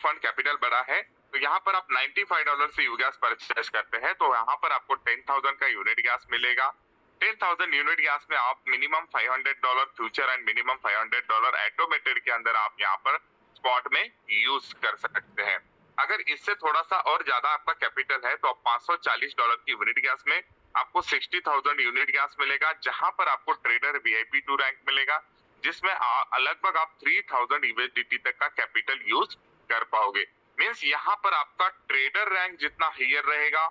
Fund capital बड़ा है तो यहाँ पर आप $95 से यू गैस परचेस करते हैं तो यहाँ पर आपको 10,000 का यूनिट गैस मिलेगा। 10,000 यूनिट गैस में आप minimum $500 future and minimum $500 automated के अंदर आप यहाँ पर स्पॉट में यूज कर सकते हैं। अगर इससे थोड़ा सा और ज्यादा आपका कैपिटल है तो आप $540 की यूनिट गैस में आपको 60,000 यूनिट गैस मिलेगा, जहां पर आपको ट्रेडर वीआईपी 2 रैंक मिलेगा, जिसमें लगभग आप 3000 यूएसडीटी तक का कैपिटल यूज कर पाओगे। मींस यहाँ पर आपका ट्रेडर रैंक जितना हायर रहेगा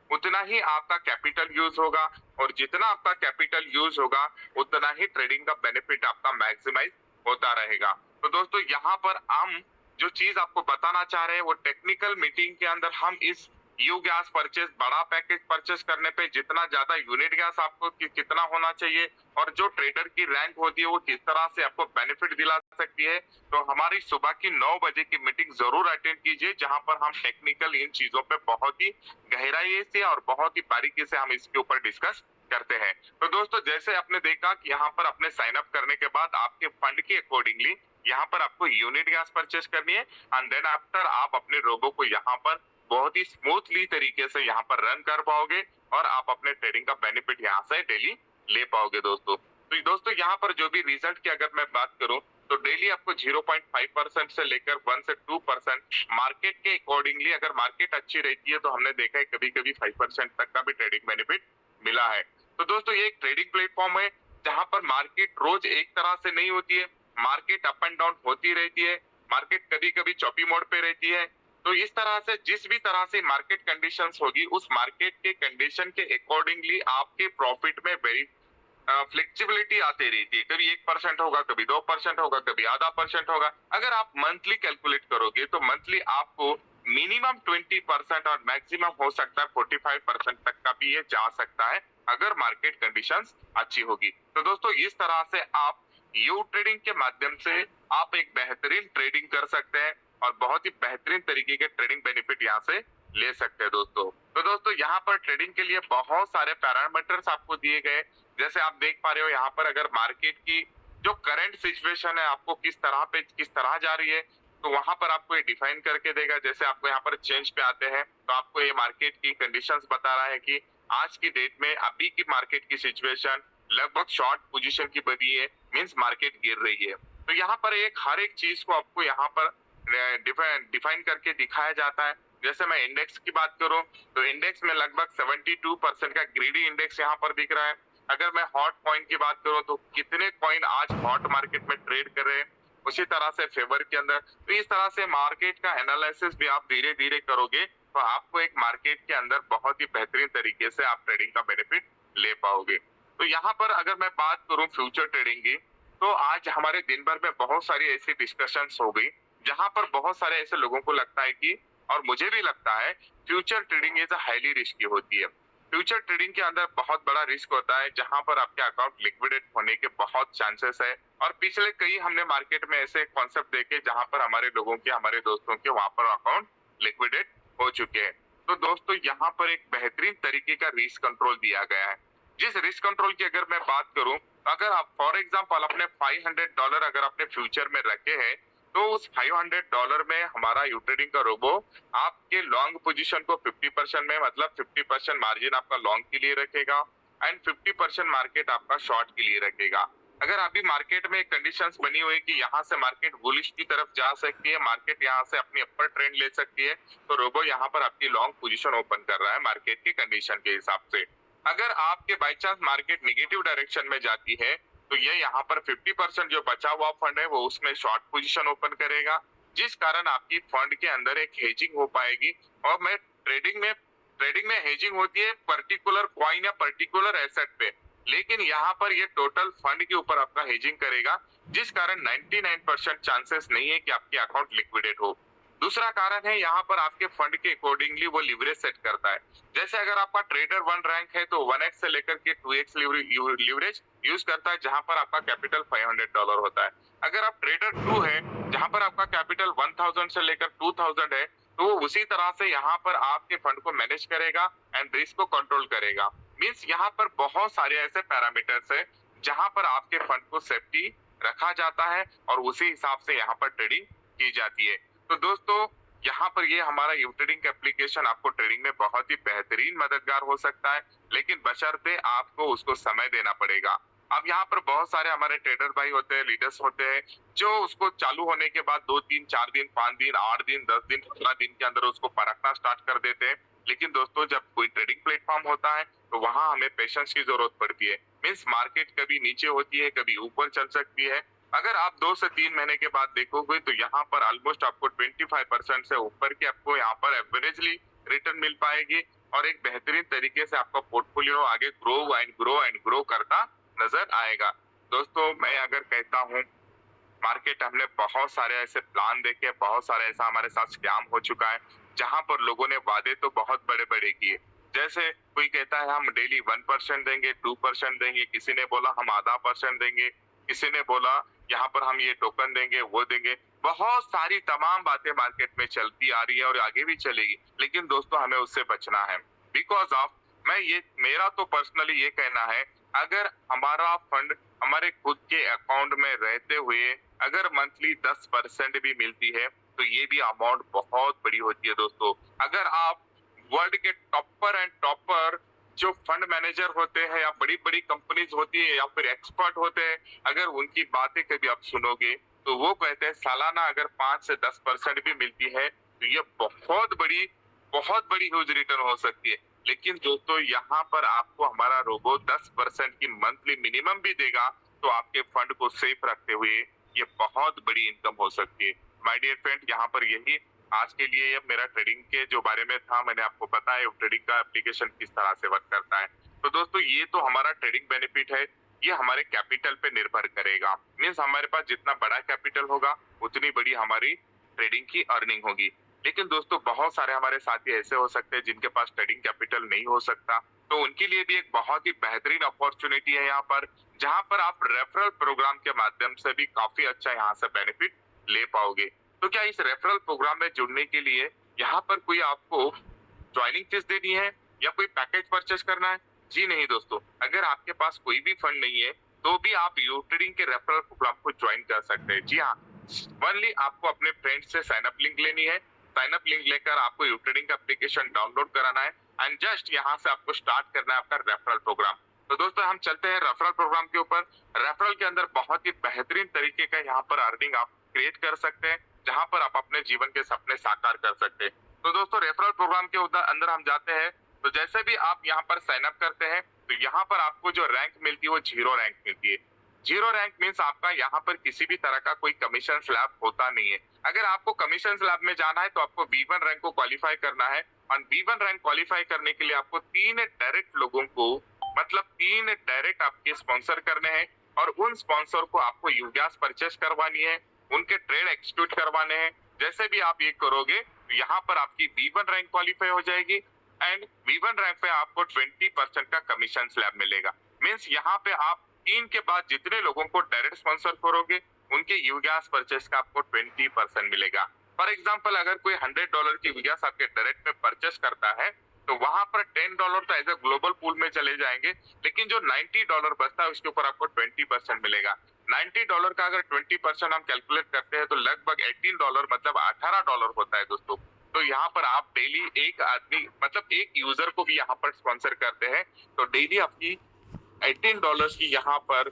उतना ही आपका कैपिटल यूज होगा, और जितना आपका कैपिटल यूज होगा उतना ही ट्रेडिंग का बेनिफिट आपका मैक्सिमाइज होता रहेगा। तो दोस्तों यहाँ पर हम जो चीज आपको बताना चाह रहे हैं वो टेक्निकल मीटिंग के अंदर हम इस यू गैस परचेस बड़ा पैकेज परचेस करने पे जितना ज्यादा यूनिट गैस आपको कितना होना चाहिए और जो ट्रेडर की रैंक होती है वो किस तरह से आपको बेनिफिट दिला सकती है, तो हमारी सुबह की 9 बजे की मीटिंग जरूर अटेंड कीजिए, जहां पर हम टेक्निकल इन चीजों पे बहुत ही गहराई से और बहुत ही बारीकी से हम इसके ऊपर डिस्कस करते हैं। तो दोस्तों जैसे आपने देखा कि यहाँ पर अपने साइन अप करने के बाद आपके फंड के अकॉर्डिंगली यहाँ पर आपको यूनिट गैस परचेस करनी है एंड देन आफ्टर आप अपने रोबो को यहाँ पर बहुत ही स्मूथली तरीके से यहाँ पर रन कर पाओगे और आप अपने ट्रेडिंग का बेनिफिट यहाँ से डेली ले पाओगे दोस्तों। तो दोस्तों यहाँ पर जो भी रिजल्ट की अगर मैं बात करूं तो डेली आपको 0.5% से लेकर 1 से 2% मार्केट के अकॉर्डिंगली, अगर मार्केट अच्छी रहती है तो हमने देखा है कभी कभी 5% तक का भी ट्रेडिंग बेनिफिट मिला है। तो दोस्तों ये एक ट्रेडिंग प्लेटफॉर्म है जहां पर मार्केट रोज एक तरह से नहीं होती है, मार्केट अप एंड डाउन होती रहती है, मार्केट कभी कभी चौपी मोड पे रहती है। तो इस तरह से जिस भी तरह से मार्केट कंडीशंस होगी उस मार्केट के कंडीशन के अकॉर्डिंगली आपके प्रॉफिट में वेरी फ्लेक्सिबिलिटी आती रहती है। कभी 1% होगा, कभी 2% होगा, कभी आधा परसेंट होगा। अगर आप मंथली कैलकुलेट करोगे तो मंथली आपको मिनिमम 20% और मैक्सिमम हो सकता है 45% तक का भी ये जा सकता है अगर मार्केट कंडीशंस अच्छी होगी। तो दोस्तों इस तरह से आप यू ट्रेडिंग के माध्यम से आप एक बेहतरीन ट्रेडिंग कर सकते हैं और बहुत ही बेहतरीन तरीके के ट्रेडिंग बेनिफिट यहाँ से ले सकते हैं दोस्तों। तो दोस्तों यहाँ पर ट्रेडिंग के लिए बहुत सारे पैरामीटर्स आपको दिए गए, जैसे आप देख पा रहे हो यहाँ पर अगर मार्केट की जो करंट सिचुएशन है आपको किस तरह जा रही है तो वहां पर आपको ये डिफाइन करके देगा। जैसे आपको यहाँ पर चेंज पे आते हैं तो आपको ये मार्केट की कंडीशंस बता रहा है कि आज की डेट में अभी की मार्केट की सिचुएशन लगभग शॉर्ट पोजीशन की बनी है, मींस मार्केट गिर रही है। तो यहाँ पर हर एक चीज को आपको यहाँ पर डिफाइन करके दिखाया जाता है। जैसे मैं इंडेक्स की बात करूं तो इंडेक्स में लगभग 72% का ग्रीडी इंडेक्स यहाँ पर दिख रहा है। अगर मैं हॉट कॉइन की बात करूं तो कितने कॉइन आज हॉट मार्केट में ट्रेड कर रहे हैं, उसी तरह से फेवर के अंदर। तो इस तरह से मार्केट का एनालिसिस भी आप धीरे धीरे करोगे तो आपको एक मार्केट के अंदर बहुत ही बेहतरीन तरीके से आप ट्रेडिंग का बेनिफिट ले पाओगे। तो यहाँ पर अगर मैं बात करूं फ्यूचर ट्रेडिंग की तो आज हमारे दिन भर में बहुत सारी ऐसी डिस्कशंस हो गई जहां पर बहुत सारे ऐसे लोगों को लगता है कि, और मुझे भी लगता है, future trading is highly risky होती है। फ्यूचर ट्रेडिंग के अंदर बहुत बड़ा रिस्क होता है जहां पर आपके अकाउंट लिक्विडेट होने के बहुत चांसेस है, और पिछले कई हमने मार्केट में ऐसे कॉन्सेप्ट देखे जहां पर हमारे लोगों के, हमारे दोस्तों के वहां पर अकाउंट लिक्विडेट हो चुके हैं। तो दोस्तों यहाँ पर एक बेहतरीन तरीके का रिस्क कंट्रोल दिया गया है। जिस रिस्क कंट्रोल की अगर मैं बात करूं, अगर आप फॉर एग्जांपल अपने $500 अगर अपने फ्यूचर में रखे हैं तो उस $500 में हमारा यू ट्रेडिंग का रोबो आपके लॉन्ग पोजीशन को 50% में, मतलब 50% मार्जिन आपका लॉन्ग के लिए रखेगा एंड 50% मार्केट आपका शॉर्ट के लिए रखेगा। अगर अभी मार्केट में कंडीशंस बनी हुई कि यहाँ से मार्केट बुलिश की तरफ जा सकती है, मार्केट यहाँ से अपनी अपर ट्रेंड ले सकती है, तो रोबो यहाँ पर आपकी लॉन्ग पोजीशन ओपन कर रहा है मार्केट की कंडीशन के हिसाब से। अगर आपके by chance market negative direction में जाती है तो ये यहाँ पर 50% जो बचा हुआ फंड है वो उसमें शॉर्ट पोजीशन ओपन करेगा, जिस कारण आपकी फंड के अंदर एक हेजिंग हो पाएगी। और मैं ट्रेडिंग में हेजिंग होती है पर्टिकुलर कॉइन या पर्टिकुलर एसेट पे, लेकिन यहाँ पर ये टोटल फंड के ऊपर आपका हेजिंग करेगा, जिस कारण 99% चांसेस नहीं है कि आपके अकाउंट लिक्विडेट हो। दूसरा कारण है यहाँ पर आपके फंड के अकॉर्डिंगली वो लिवरेज सेट करता है। जैसे अगर आपका ट्रेडर 1 रैंक है तो 1x से लेकर के 2x लिवरेज यूज करता है, जहां पर आपका कैपिटल $500 होता है। अगर आप ट्रेडर 2 है जहां पर आपका कैपिटल 1000 से लेकर 2000 है तो वो उसी तरह से यहाँ पर आपके फंड को मैनेज करेगा एंड रिस्क को कंट्रोल करेगा। मींस यहाँ पर बहुत सारे ऐसे पैरामीटर्स है जहां पर आपके फंड को सेफ्टी रखा जाता है और उसी हिसाब से यहाँ पर ट्रेडिंग की जाती है। तो दोस्तों यहाँ पर ये हमारा यू ट्रेडिंग एप्लीकेशन आपको ट्रेडिंग में बहुत ही बेहतरीन मददगार हो सकता है, लेकिन बशर्ते आपको उसको समय देना पड़ेगा। अब यहाँ पर बहुत सारे हमारे ट्रेडर भाई होते हैं, लीडर्स होते हैं, जो उसको चालू होने के बाद 2 दिन 4 दिन 5 दिन 8 दिन 10 दिन 15 दिन के अंदर उसको परखना स्टार्ट कर देते हैं। लेकिन दोस्तों जब कोई ट्रेडिंग प्लेटफॉर्म होता है तो वहां हमें पेशेंस की जरूरत पड़ती है। मीन्स मार्केट कभी नीचे होती है, कभी ऊपर चल सकती है। अगर आप 2 से 3 महीने के बाद देखोगे तो यहाँ पर ऑलमोस्ट आपको 25% से ऊपर की आपको यहाँ पर एवरेजली रिटर्न मिल पाएगी और एक बेहतरीन तरीके से आपका पोर्टफोलियो आगे ग्रो करता नजर आएगा। दोस्तों मैं अगर कहता हूँ मार्केट हमने बहुत सारे ऐसे प्लान देखे, बहुत सारे ऐसा हमारे साथ स्कैम हो चुका है जहां पर लोगों ने वादे तो बहुत बड़े बड़े किए। जैसे कोई कहता है हम डेली 1% देंगे, 2% देंगे, किसी ने बोला हम ½ % देंगे, किसी ने बोला यहाँ पर हम ये टोकन देंगे वो देंगे। बहुत सारी तमाम बातें मार्केट में चलती आ रही है और आगे भी चलेगी, लेकिन दोस्तों हमें उससे बचना है। बिकॉज ऑफ मेरा तो पर्सनली ये कहना है, अगर हमारा फंड हमारे खुद के अकाउंट में रहते हुए अगर मंथली 10% भी मिलती है तो ये भी अमाउंट बहुत बड़ी होती है दोस्तों। अगर आप वर्ल्ड के टॉपर जो फंड मैनेजर होते हैं या बड़ी बड़ी कंपनीज होती है या फिर एक्सपर्ट होते हैं, अगर उनकी बातें कभी आप सुनोगे तो वो कहते हैं सालाना अगर 5 से 10% भी मिलती है तो ये बहुत बड़ी ह्यूज रिटर्न हो सकती है। लेकिन दोस्तों यहाँ पर आपको हमारा रोबो 10% की मंथली मिनिमम भी देगा तो आपके फंड को सेफ रखते हुए ये बहुत बड़ी इनकम हो सकती है। माय डियर फ्रेंड, यहाँ पर यही आज के लिए ये मेरा ट्रेडिंग के जो बारे में था, मैंने आपको बताया ट्रेडिंग का एप्लीकेशन किस तरह से वर्क करता है। तो दोस्तों ये तो हमारा ट्रेडिंग बेनिफिट है, ये हमारे कैपिटल पे निर्भर करेगा। मीन्स हमारे पास जितना बड़ा कैपिटल होगा उतनी बड़ी हमारी ट्रेडिंग की अर्निंग होगी। लेकिन दोस्तों बहुत सारे हमारे साथी ऐसे हो सकते हैं जिनके पास ट्रेडिंग कैपिटल नहीं हो सकता, तो उनके लिए भी एक बहुत ही बेहतरीन अपॉर्चुनिटी है यहाँ पर, जहाँ पर आप रेफरल प्रोग्राम के माध्यम से भी काफी अच्छा यहाँ से बेनिफिट ले पाओगे। तो क्या इस रेफरल प्रोग्राम में जुड़ने के लिए यहाँ पर कोई आपको ज्वाइनिंग फीस देनी है या कोई पैकेज परचेस करना है? जी नहीं दोस्तों, अगर आपके पास कोई भी फंड नहीं है तो भी आप यू ट्रेडिंग के रेफरल प्रोग्राम को ज्वाइन कर सकते हैं। जी हाँ, ओनली आपको अपने फ्रेंड से साइन अप लिंक लेनी है। साइन अप लिंक लेकर आपको यू ट्रेडिंग का एप्लीकेशन डाउनलोड कराना है एंड जस्ट यहाँ से आपको स्टार्ट करना है आपका रेफरल प्रोग्राम। तो दोस्तों हम चलते हैं रेफरल प्रोग्राम के ऊपर। रेफरल के अंदर बहुत ही बेहतरीन तरीके का यहाँ पर अर्निंग आप क्रिएट कर सकते हैं, जहां पर आप अपने जीवन के सपने साकार कर सकते हैं। तो दोस्तों रेफरल प्रोग्राम के अंदर हम जाते हैं, तो जैसे भी आप यहाँ पर साइन अप करते हैं तो यहाँ पर आपको जो रैंक मिलती है वो 0 रैंक मिलती है। 0 रैंक मीन्स आपका यहाँ पर किसी भी तरह का कोई कमीशन स्लैब होता नहीं है। अगर आपको कमीशन स्लैब में जाना है तो आपको B1 रैंक को क्वालिफाई करना है और B1 रैंक क्वालिफाई करने के लिए आपको 3 डायरेक्ट लोगों को, मतलब 3 डायरेक्ट आपके स्पॉन्सर करने हैं और उन स्पॉन्सर को आपको यूगैस परचेस करवानी है, उनके ट्रेड एक्सिक्यूट करवाने हैं। जैसे भी आप ये करोगे तो यहाँ पर आपकी B1 रैंक क्वालिफाई हो जाएगी एंड B1 रैंक पे आपको 20% का कमीशन स्लैब मिलेगा। मीन्स यहाँ पे आप 3 के बाद जितने लोगों को डायरेक्ट स्पॉन्सर करोगे उनके यूगैस परचेस का आपको 20% मिलेगा। फॉर एग्जाम्पल अगर कोई $100 की यूगैस आपके डायरेक्ट में परचेस करता है तो वहां पर $10 तो एज ए ग्लोबल पूल में चले जाएंगे, लेकिन जो $90 बचता है उसके ऊपर आपको 20% मिलेगा। $90 का अगर 20% हम कैलकुलेट करते हैं तो लगभग $18 मतलब $18 होता है दोस्तों। तो यहाँ पर आप डेली एक आदमी मतलब एक यूजर को भी यहाँ पर स्पॉन्सर करते हैं तो डेली आपकी $18 की यहाँ पर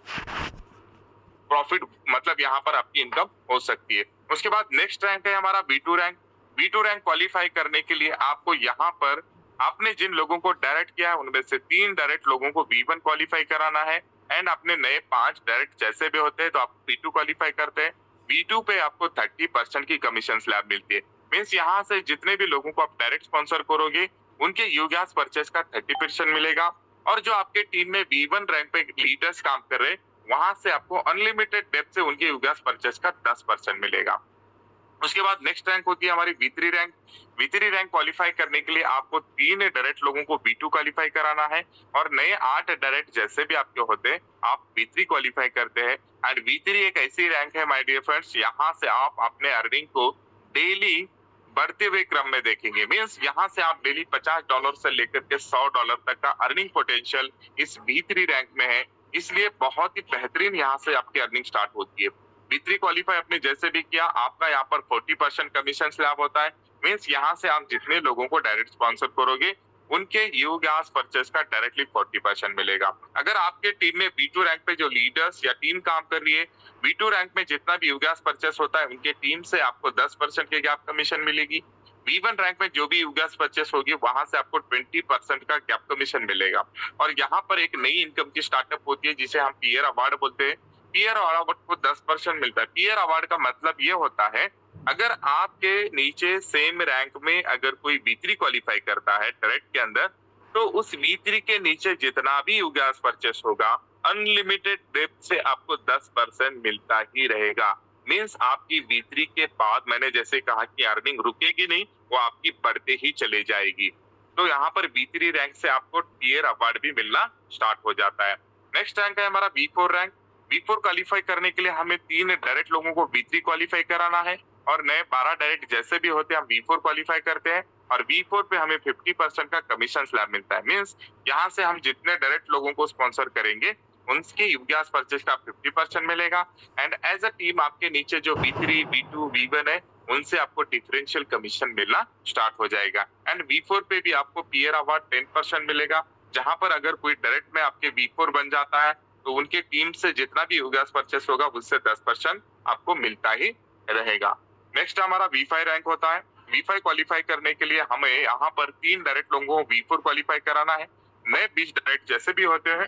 प्रॉफिट, मतलब यहाँ पर आपकी इनकम हो सकती है। उसके बाद नेक्स्ट रैंक है हमारा B2 rank. B2 rank qualify करने के लिए आपको यहाँ पर आपने जिन लोगों को डायरेक्ट किया है उनमें से 3 डायरेक्ट लोगों को B1 क्वालिफाई कराना है एंड अपने नए 5 डायरेक्ट जैसे भी होते हैं तो आप B2 क्वालिफाई करते हैं। B2 पे आपको 30% की कमीशन स्लैब मिलती है। मीन्स यहाँ से जितने भी लोगों को आप डायरेक्ट स्पॉन्सर करोगे उनके यूगैस परचेस का 30% मिलेगा और जो आपके टीम में B1 रैंक पे लीडर्स काम कर रहे हैं वहां से आपको अनलिमिटेड डेप्थ से उनके यूगैस परचेस का 10% मिलेगा। उसके बाद नेक्स्ट रैंक होती है हमारी B3 rank. B3 rank qualify करने के लिए आपको 3 डायरेक्ट लोगों को B2 क्वालिफाई कराना है और नए 8 डायरेक्ट जैसे भी आपके होते हैं आप B3 क्वालिफाई करते हैं एंड B3 एक ऐसी रैंक है माय डियर फ्रेंड्स, यहाँ से आप अपने अर्निंग को डेली बढ़ते हुए क्रम में देखेंगे। मीन्स यहाँ से आप डेली $50 से लेकर के $100 तक का अर्निंग पोटेंशियल इस B3 रैंक में है, इसलिए बहुत ही बेहतरीन यहाँ से आपकी अर्निंग स्टार्ट होती है। B3 क्वालिफाई आपने जैसे भी किया, आपका यहाँ पर 40% कमीशन स्लैब होता है। मीन्स यहाँ से आप जितने लोगों को डायरेक्ट स्पॉन्सर करोगे, उनके यू गैस परचेस का डायरेक्टली 40% मिलेगा। अगर आपके टीम में B2 रैंक पे जो लीडर्स या टीम काम कर रही है, B2 रैंक में जितना भी यू गैस परचेस होता है, उनके टीम से आपको 10% की गैप कमीशन मिलेगी। B1 रैंक में जो भी यू गैस परचेस होगी, वहां से आपको 20% का गैप कमीशन मिलेगा। और यहाँ पर एक नई इनकम की स्टार्टअप होती है जिसे हम पीयर अवार्ड बोलते हैं। पीयर अवार्ड को 10% मिलता है। पीयर अवार्ड का मतलब ये होता है, अगर आपके नीचे सेम रैंक में अगर कोई B3 क्वालिफाई करता है डायरेक्ट के अंदर, तो उस B3 के नीचे जितना भी यू गैस परचेस होगा, अनलिमिटेड डेप्थ से आपको 10% मिलता ही रहेगा। मीन्स आपकी B3 के बाद मैंने जैसे कहा कि अर्निंग रुकेगी नहीं, वो आपकी बढ़ते ही चले जाएगी। तो यहाँ पर B3 रैंक से आपको टीयर अवार्ड भी मिलना स्टार्ट हो जाता है। नेक्स्ट रैंक है हमारा B4 रैंक। B4 क्वालिफाई करने के लिए हमें 3 डायरेक्ट लोगों को B3 क्वालिफाई कराना है और नए 12 डायरेक्ट जैसे भी होते हैं हम B4 क्वालिफाई करते हैं और B4 पे हमें 50% का कमीशन स्लैब मिलता है। मीन्स यहाँ से हम जितने डायरेक्ट लोगों को स्पॉन्सर करेंगे, उनके यू गैस परचेस का 50% मिलेगा। एंड एज अ टीम आपके नीचे जो B3, B2, B1 है, उनसे आपको डिफरेंशियल कमीशन मिलना स्टार्ट हो जाएगा। एंड B4 पे भी आपको पीयर अवार्ड 10% मिलेगा, जहां पर अगर कोई डायरेक्ट में आपके B4 बन जाता है, तो उनके टीम से जितना भी यू गैस परचेस होगा, उससे 10% आपको मिलता ही रहेगा। नेक्स्ट हमारा V5 रैंक होता है। V5 क्वालिफाई करने के लिए हमें यहाँ पर 3 डायरेक्ट लोगों को V4 क्वालिफाई कराना है। नए 20 डायरेक्ट जैसे भी होते हैं,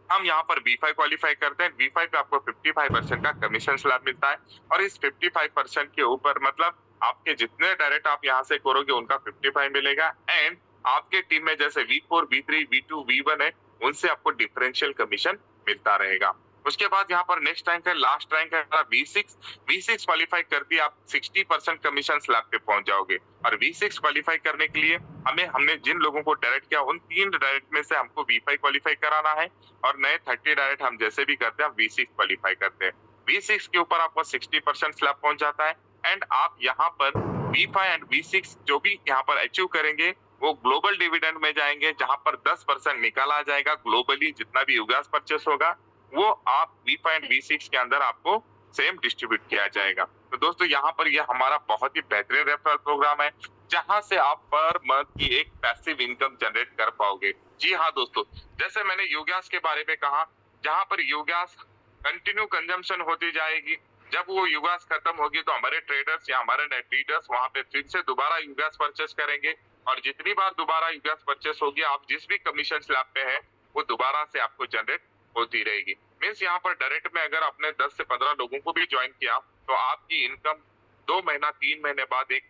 हम यहाँ पर B5 क्वालिफाई करते हैं। B5 पे आपको 55% का कमीशन स्लैब मिलता है और इस 55% के ऊपर मतलब आपके जितने डायरेक्ट आप यहाँ से करोगे, उनका 55 मिलेगा। एंड आपके टीम में जैसे V4, B3, B2, B1 है, उनसे आपको डिफरेंशियल कमीशन मिलता रहेगा। उसके बाद यहाँ पर नेक्स्ट रैंक है, लास्ट रैंक है हमारा V6। V6 क्वालिफाई करके आप 60% कमीशन स्लैब पे पहुंच जाओगे और V6 क्वालिफाई करने के लिए हमने जिन लोगों को डायरेक्ट किया, उन 3 डायरेक्ट में से हमको V5 क्वालिफाई कराना है और नए 30 डायरेक्ट हम जैसे भी करते हैं, हम V6 क्वालिफाई करते हैं। V6 के ऊपर आपको 60% स्लैब पहुंच जाता है एंड आप यहाँ पर V5 एंड V6 जो भी यहाँ पर अचीव करेंगे, वो ग्लोबल डिविडेंड में जाएंगे, जहां पर 10% निकाला जाएगा। ग्लोबली जितना भी यूगास परचेस होगा, वो आप V5 एंड V6 के अंदर आपको सेम डिस्ट्रीब्यूट किया जाएगा। तो दोस्तों यहाँ पर ये हमारा बहुत ही बेहतरीन रेफरल प्रोग्राम है, जहां से आप पर मंथ की एक पैसिव इनकम जनरेट कर पाओगे। जी हाँ दोस्तों, जैसे मैंने यूगास के बारे में कहा, जहां पर यूगास कंटिन्यू कंजम्पशन होती जाएगी, जब वो यूगास खत्म होगी तो हमारे ट्रेडर्स या हमारे नेट लीडर्स वहां पे फिर से दोबारा यूगास परचेस करेंगे और जितनी बार दोबारा यूगास परचेस होगी, आप जिस भी कमीशन स्लैब पे है, वो दोबारा से आपको जनरेट होती रहेगी। मीन्स यहाँ पर डायरेक्ट में अगर आपने 10 से 15 लोगों को भी ज्वाइन किया, तो आपकी इनकम 2 महीना 3 महीने बाद एक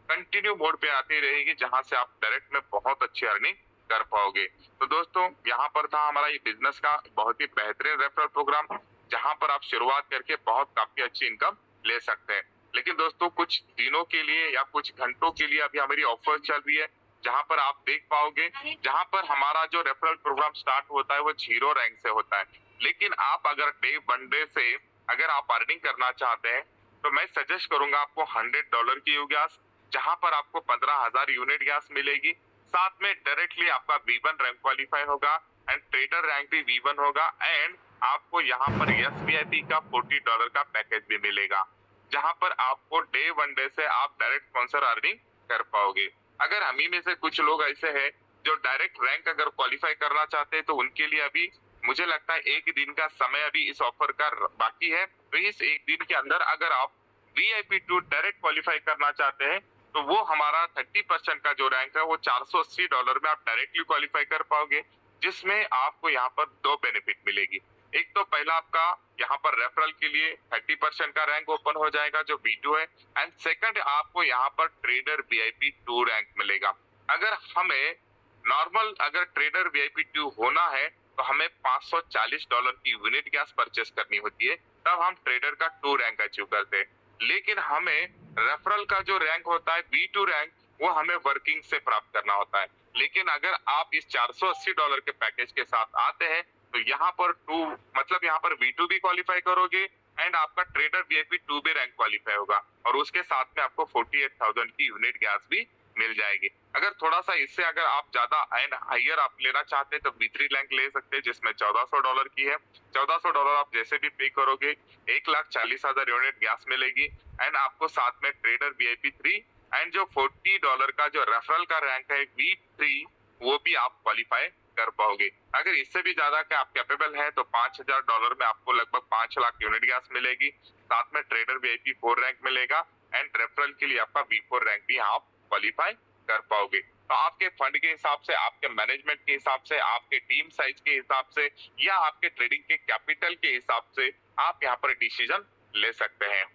कंटिन्यू मोड पे आती रहेगी, जहां से आप डायरेक्ट में बहुत अच्छी अर्निंग कर पाओगे। तो दोस्तों यहाँ पर था हमारा ये बिजनेस का बहुत ही बेहतरीन रेफरल प्रोग्राम, जहां पर आप शुरुआत करके बहुत काफी अच्छी इनकम ले सकते हैं। लेकिन दोस्तों कुछ दिनों के लिए या कुछ घंटों के लिए अभी हमारी ऑफर चल रही है, जहां पर आप देख पाओगे, जहां पर हमारा जो रेफरल प्रोग्राम स्टार्ट होता है वो 0 रैंक से होता है। लेकिन आप अगर डे 1 डे से अगर आप अर्निंग करना चाहते हैं, तो मैं सजेस्ट करूंगा आपको $100 की गैस, जहां पर आपको 15,000 यूनिट गैस मिलेगी। साथ में डायरेक्टली आपका V1 रैंक क्वालिफाई होगा एंड ट्रेडर रैंक भी V1 होगा एंड आपको यहाँ पर SVIP का $40 का पैकेज भी मिलेगा, जहां पर आपको डे 1 डे से आप डायरेक्ट स्पॉन्सर अर्निंग कर पाओगे। अगर हम ही में से कुछ लोग ऐसे हैं जो डायरेक्ट रैंक अगर क्वालिफाई करना चाहते हैं, तो उनके लिए अभी मुझे लगता है 1 दिन का समय अभी इस ऑफर का बाकी है। तो इस 1 दिन के अंदर अगर आप VIP2 डायरेक्ट क्वालिफाई करना चाहते हैं, तो वो हमारा 30% का जो रैंक है वो $480 में आप डायरेक्टली क्वालिफाई कर पाओगे, जिसमें आपको यहाँ पर 2 बेनिफिट मिलेगी। एक तो पहला आपका यहाँ पर रेफरल के लिए 30% का रैंक ओपन हो जाएगा जो B2 है एंड सेकंड आपको यहाँ पर ट्रेडर VIP2 रैंक मिलेगा। अगर हमें नॉर्मल अगर ट्रेडर VIP2 होना है, तो हमें $540 की यूनिट गैस परचेस करनी होती है, तब हम ट्रेडर का 2 रैंक अचीव करते हैं। लेकिन हमें रेफरल का जो रैंक होता है B2 रैंक, वो हमें वर्किंग से प्राप्त करना होता है। लेकिन अगर आप इस $480 के पैकेज के साथ आते हैं, तो यहाँ पर 2 मतलब यहाँ पर V2 भी क्वालिफाई करोगे एंड आपका ट्रेडर VIP2 भी रैंक क्वालिफाई होगा और उसके साथ में आपको 48,000 की यूनिट गैस भी मिल जाएगी। अगर थोड़ा सा इससे अगर आप ज्यादा एंड हायर आप लेना चाहते हैं तो B3 रैंक ले सकते हैं, जिसमें $1400 की है। $1400 आप जैसे भी पे करोगे 1,40,000 यूनिट गैस मिलेगी एंड आपको साथ में ट्रेडर VIP3 एंड जो $40 का जो रेफरल का रैंक है V3 वो भी आप क्वालिफाई कर पाओगे। अगर इससे भी ज्यादा के आप कैपेबल है तो $5000 में आपको लगभग 5 लाख यूनिट गैस मिलेगी, साथ में ट्रेडर VIP4 रैंक मिलेगा एंड रेफरल के लिए आपका V4 रैंक भी आप क्वालिफाई कर पाओगे। तो आपके फंड के हिसाब से, आपके मैनेजमेंट के हिसाब से, आपके टीम साइज के हिसाब से या आपके ट्रेडिंग के कैपिटल के हिसाब से आप यहाँ पर डिसीजन ले सकते हैं।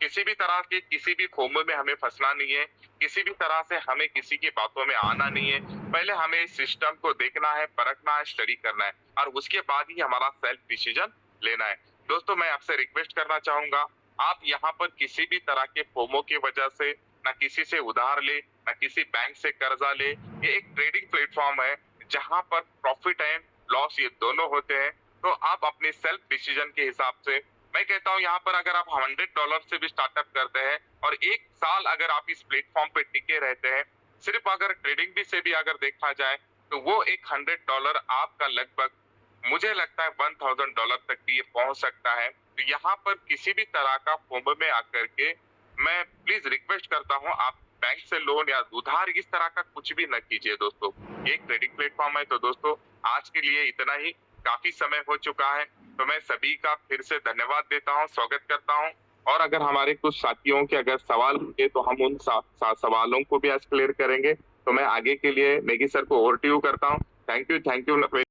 किसी भी तरह के किसी भी फोमो में हमें फंसना नहीं है, किसी भी तरह से हमें किसी की बातों में आना नहीं है। पहले हमें इस सिस्टम को देखना है, परखना है, स्टडी करना है और उसके बाद ही हमारा सेल्फ डिसीजन लेना है। दोस्तों मैं आपसे रिक्वेस्ट करना चाहूंगा, आप यहाँ पर किसी भी तरह के फोमो की वजह से ना किसी से उधार ले, ना किसी बैंक से कर्जा ले। ये एक ट्रेडिंग प्लेटफॉर्म है जहां पर प्रॉफिट एंड लॉस ये दोनों होते हैं। तो आप अपने सेल्फ डिसीजन के हिसाब से, मैं कहता हूँ यहाँ पर अगर आप $100 से भी स्टार्टअप करते हैं और 1 साल अगर आप इस प्लेटफॉर्म पे टिके रहते हैं, सिर्फ अगर ट्रेडिंग भी से भी अगर देखा जाए तो वो एक $100 आपका लगभग मुझे लगता है $1000 तक भी ये पहुंच सकता है। तो यहाँ पर किसी भी तरह का फोमो में आकर के मैं प्लीज रिक्वेस्ट करता हूँ, आप बैंक से लोन या उधार इस तरह का कुछ भी न कीजिए दोस्तों। ये एक ट्रेडिंग प्लेटफॉर्म है। तो दोस्तों आज के लिए इतना ही, काफी समय हो चुका है। तो मैं सभी का फिर से धन्यवाद देता हूँ, स्वागत करता हूँ। और अगर हमारे कुछ साथियों के अगर सवाल होंगे तो हम उन सवालों को भी आज क्लियर करेंगे। तो मैं आगे के लिए नेगी सर को ओवर टू यू करता हूँ। Thank you